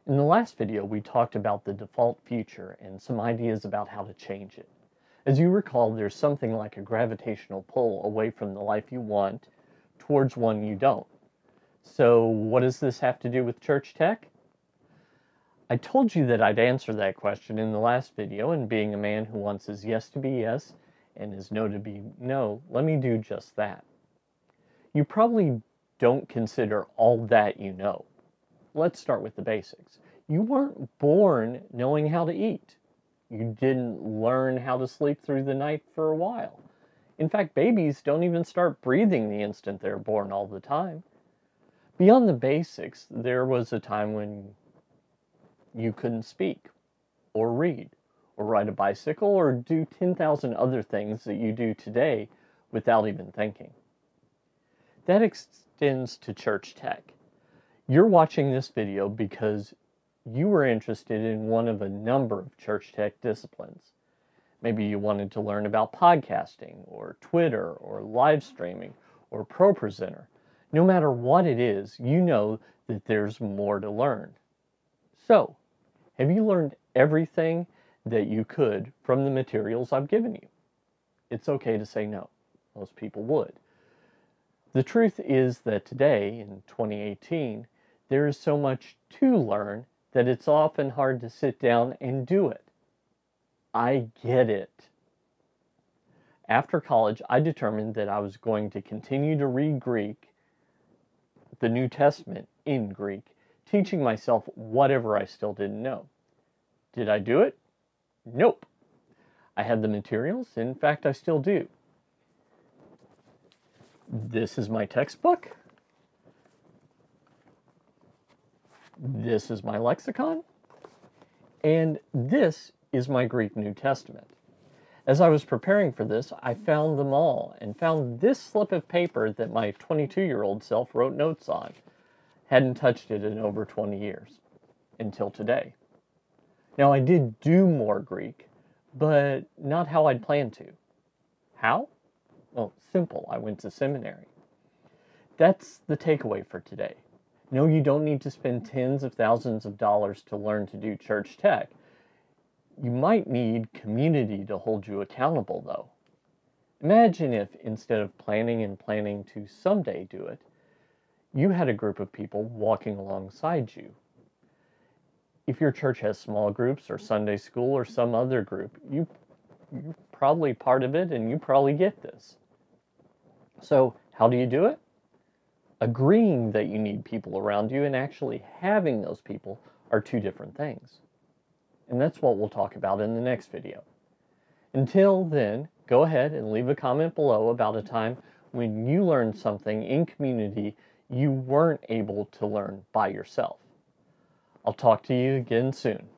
In the last video, we talked about the default future and some ideas about how to change it. As you recall, there's something like a gravitational pull away from the life you want towards one you don't. So what does this have to do with church tech? I told you that I'd answer that question in the last video, and being a man who wants his yes to be yes and his no to be no, let me do just that. You probably don't consider all that you know. Let's start with the basics. You weren't born knowing how to eat. You didn't learn how to sleep through the night for a while. In fact, babies don't even start breathing the instant they're born all the time. Beyond the basics, there was a time when you couldn't speak, or read, or ride a bicycle, or do 10,000 other things that you do today without even thinking. That extends to church tech. You're watching this video because you were interested in one of a number of church tech disciplines. Maybe you wanted to learn about podcasting, or Twitter, or live streaming, or ProPresenter. No matter what it is, you know that there's more to learn. So, have you learned everything that you could from the materials I've given you? It's okay to say no. Most people would. The truth is that today, in 2018, there is so much to learn that it's often hard to sit down and do it. I get it. After college, I determined that I was going to continue to read Greek, the New Testament in Greek, teaching myself whatever I still didn't know. Did I do it? Nope. I had the materials. In fact, I still do. This is my textbook. This is my lexicon. And this is my Greek New Testament. As I was preparing for this, I found them all and found this slip of paper that my 22-year-old self wrote notes on. Hadn't touched it in over 20 years, until today. Now, I did do more Greek, but not how I'd planned to. How? Well, simple. I went to seminary. That's the takeaway for today. No, you don't need to spend tens of thousands of dollars to learn to do church tech. You might need community to hold you accountable, though. Imagine if, instead of planning and planning to someday do it, you had a group of people walking alongside you. If your church has small groups or Sunday school or some other group, you're probably part of it and you probably get this. So how do you do it? Agreeing that you need people around you and actually having those people are two different things. And that's what we'll talk about in the next video. Until then, go ahead and leave a comment below about a time when you learned something in community you weren't able to learn by yourself. I'll talk to you again soon.